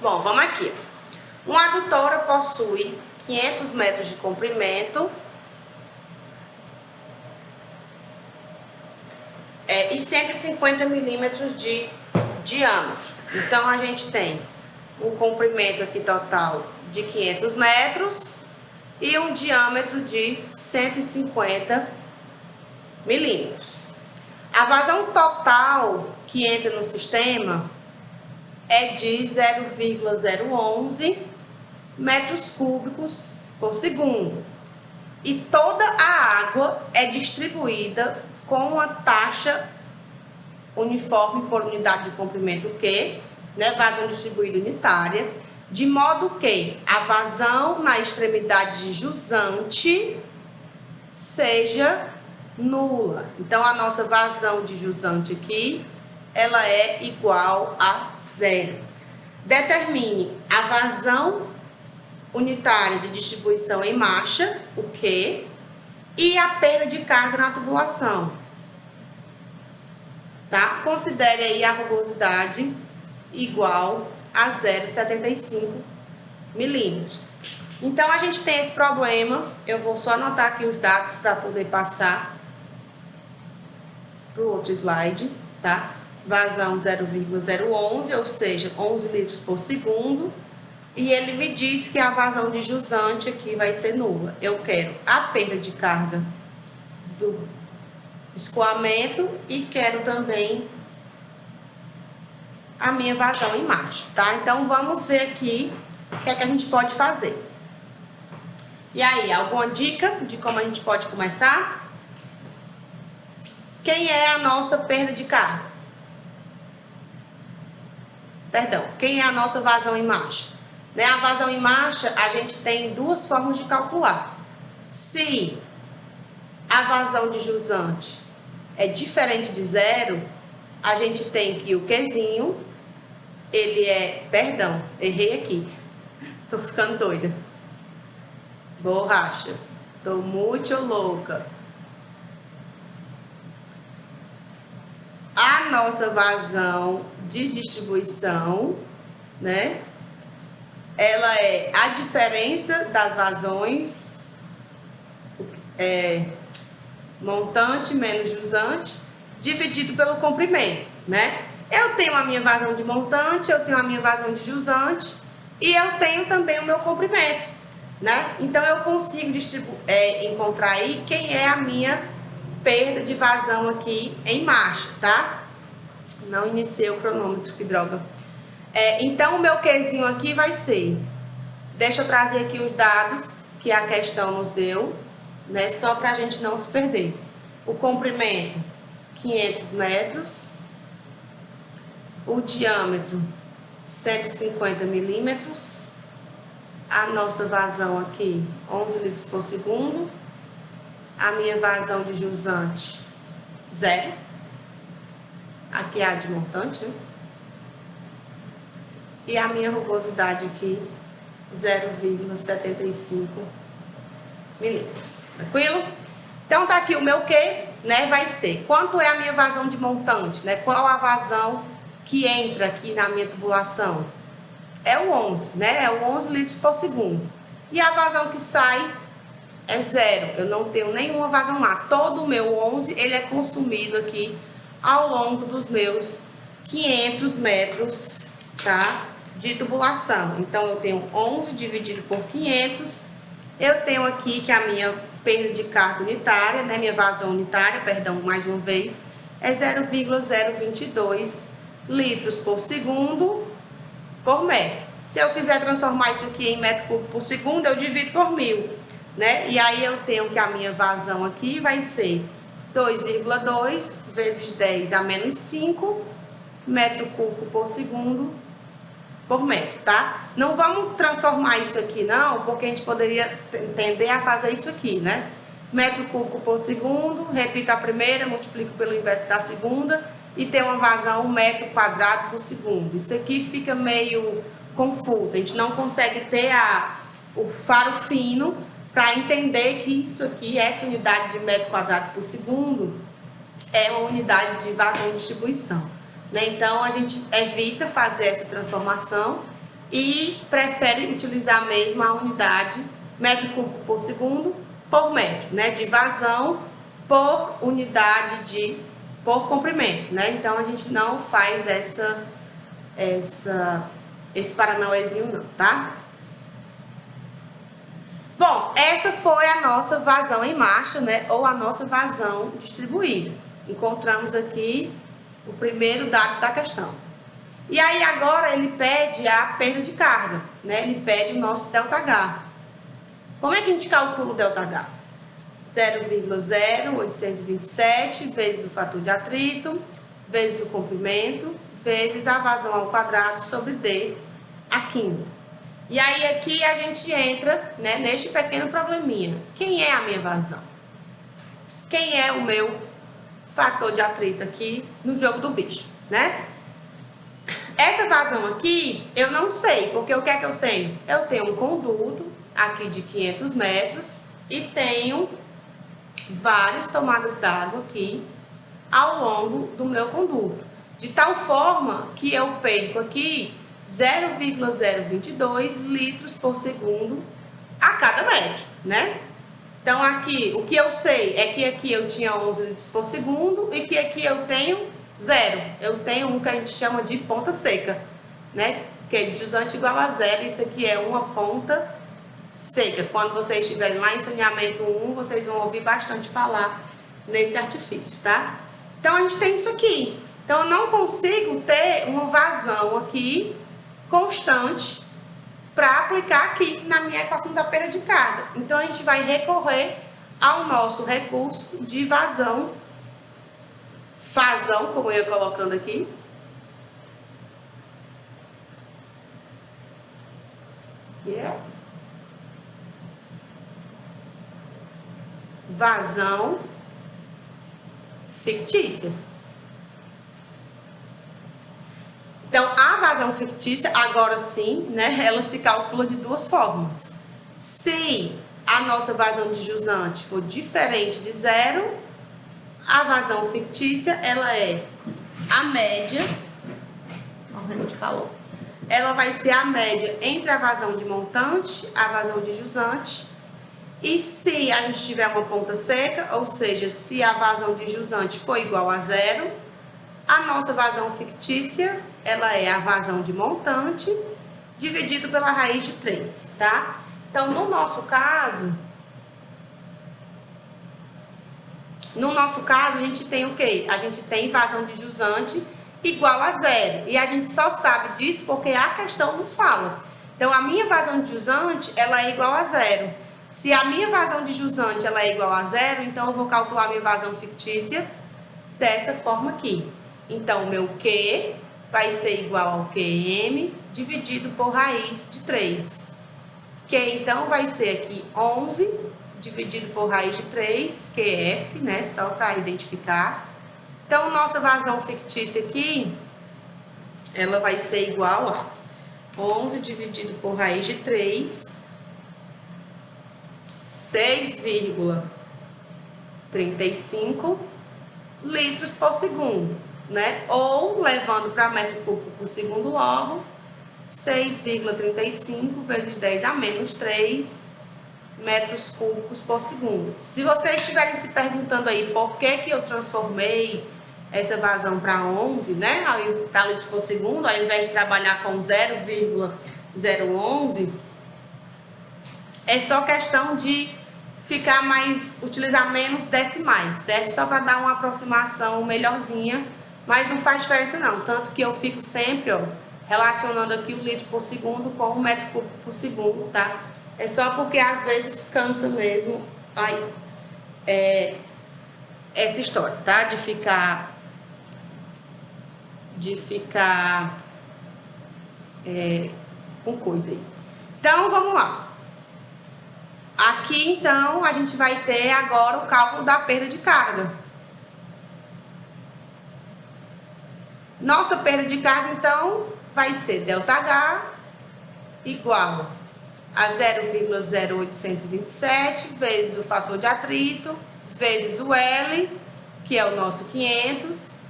Bom, vamos aqui. Uma adutora possui 500 metros de comprimento e 150 milímetros de diâmetro. Então, a gente tem um comprimento aqui total de 500 metros e um diâmetro de 150 milímetros. A vazão total que entra no sistema é de 0,011 metros cúbicos por segundo. E toda a água é distribuída com uma taxa uniforme por unidade de comprimento Q, né, vazão distribuída unitária, de modo que a vazão na extremidade de jusante seja nula. Então, a nossa vazão de jusante aqui, ela é igual a zero. Determine a vazão unitária de distribuição em marcha, o Q, e a perda de carga na tubulação. Tá? Considere aí a rugosidade igual a 0,75 milímetros. Então, a gente tem esse problema. Eu vou só anotar aqui os dados para poder passar para o outro slide, tá? Vazão 0,011, ou seja, 11 litros por segundo. E ele me diz que a vazão de jusante aqui vai ser nula. Eu quero a perda de carga do escoamento e quero também a minha vazão em marcha, tá? Então, vamos ver aqui o que é que a gente pode fazer. E aí, alguma dica de como a gente pode começar? Quem é a nossa perda de carga? Perdão, quem é a nossa vazão em marcha? Né? A vazão em marcha, a gente tem duas formas de calcular. Se a vazão de jusante é diferente de zero, a gente tem que o Qzinho, ele é... Perdão, errei aqui. Tô ficando doida. Borracha. Tô muito louca. A nossa vazão de distribuição, né? Ela é a diferença das vazões montante menos jusante dividido pelo comprimento, né? Eu tenho a minha vazão de montante, eu tenho a minha vazão de jusante e eu tenho também o meu comprimento, né? Então, eu consigo encontrar aí quem é a minha perda de vazão aqui em marcha, tá? Não iniciei o cronômetro, que droga. Então, o meu Qzinho aqui vai ser... Deixa eu trazer aqui os dados que a questão nos deu, né? Só para a gente não se perder. O comprimento, 500 metros. O diâmetro, 150 milímetros. A nossa vazão aqui, 11 litros por segundo. A minha vazão de jusante, 0. Aqui é a de montante, né? E a minha rugosidade aqui, 0,75 milímetros. Tranquilo? Então, tá aqui o meu Q, né? Vai ser quanto é a minha vazão de montante, né? Qual a vazão que entra aqui na minha tubulação? É o 11, né? É o 11 litros por segundo. E a vazão que sai é 0. Eu não tenho nenhuma vazão lá. Todo o meu 11, ele é consumido aqui ao longo dos meus 500 metros, tá? De tubulação. Então, eu tenho 11 dividido por 500. Eu tenho aqui que a minha perda de carga unitária, né? Minha vazão unitária, perdão, mais uma vez, é 0,022 litros por segundo por metro. Se eu quiser transformar isso aqui em metro cúbico por segundo, eu divido por 1000, né? E aí, eu tenho que a minha vazão aqui vai ser 2,2 vezes 10 a menos 5 metro cúbico por segundo por metro, tá? Não vamos transformar isso aqui, não, porque a gente poderia tender a fazer isso aqui, né? Metro cúbico por segundo, repito a primeira, multiplico pelo inverso da segunda e tem uma vazão 1 metro quadrado por segundo. Isso aqui fica meio confuso, a gente não consegue ter o faro fino para entender que isso aqui, essa unidade de metro quadrado por segundo, é uma unidade de vazão de distribuição. Né? Então, a gente evita fazer essa transformação e prefere utilizar mesmo a unidade metro cúbico por segundo por metro, né? De vazão por unidade por comprimento, né? Então a gente não faz esse paranauezinho não, tá? Bom, essa foi a nossa vazão em marcha, né? Ou a nossa vazão distribuída. Encontramos aqui o primeiro dado da questão. E aí agora ele pede a perda de carga, né? Ele pede o nosso ΔH. Como é que a gente calcula o ΔH? 0,0827 vezes o fator de atrito, vezes o comprimento, vezes a vazão ao quadrado sobre D a quinta. E aí aqui a gente entra, né, neste pequeno probleminha. Quem é a minha vazão? Quem é o meu fator de atrito aqui no jogo do bicho, né? Essa vazão aqui, eu não sei, porque o que é que eu tenho? Eu tenho um conduto aqui de 500 metros e tenho várias tomadas d'água aqui ao longo do meu conduto. De tal forma que eu perco aqui 0,022 litros por segundo a cada metro, né? Então aqui, o que eu sei é que aqui eu tinha 11 litros por segundo e que aqui eu tenho zero. Eu tenho um que a gente chama de ponta seca, né? Que é jusante igual a zero. Isso aqui é uma ponta seca. Quando vocês estiverem lá em saneamento 1, vocês vão ouvir bastante falar nesse artifício, tá? Então a gente tem isso aqui. Então eu não consigo ter uma vazão aqui constante para aplicar aqui na minha equação da perda de carga. Então a gente vai recorrer ao nosso recurso de vazão, fazão, como eu ia colocando aqui. Vazão fictícia. Então, a vazão fictícia, agora sim, né, ela se calcula de duas formas. Se a nossa vazão de jusante for diferente de zero, a vazão fictícia, ela é a média, morrendo de calor, ela vai ser a média entre a vazão de montante, a vazão de jusante, e se a gente tiver uma ponta seca, ou seja, se a vazão de jusante for igual a zero, a nossa vazão fictícia, ela é a vazão de montante dividido pela raiz de 3, tá? Então, no nosso caso, a gente tem o quê? A gente tem vazão de jusante igual a zero. E a gente só sabe disso porque a questão nos fala. Então, a minha vazão de jusante, ela é igual a zero. Se a minha vazão de jusante, ela é igual a zero, então eu vou calcular a minha vazão fictícia dessa forma aqui. Então, o meu Q vai ser igual ao QM dividido por raiz de 3. Que então vai ser aqui 11 dividido por raiz de 3, QF, né? Só para identificar. Então, nossa vazão fictícia aqui, ela vai ser igual a 11 dividido por raiz de 3, 6,35 litros por segundo, né? Ou, levando para metro cúbico por segundo logo, 6,35 vezes 10 a menos 3 metros cúbicos por segundo. Se vocês estiverem se perguntando aí por que eu transformei essa vazão para 11, né? Para litros por segundo, ao invés de trabalhar com 0,011, é só questão de utilizar menos decimais, certo? Só para dar uma aproximação melhorzinha, mas não faz diferença não. Tanto que eu fico sempre, ó, relacionando aqui o litro por segundo com o metro cúbico por segundo, tá? É só porque às vezes cansa mesmo essa história, tá? De ficar com coisa aí. Então, vamos lá. Aqui, então, a gente vai ter agora o cálculo da perda de carga. Nossa perda de carga, então, vai ser ΔH igual a 0,0827 vezes o fator de atrito, vezes o L, que é o nosso 500,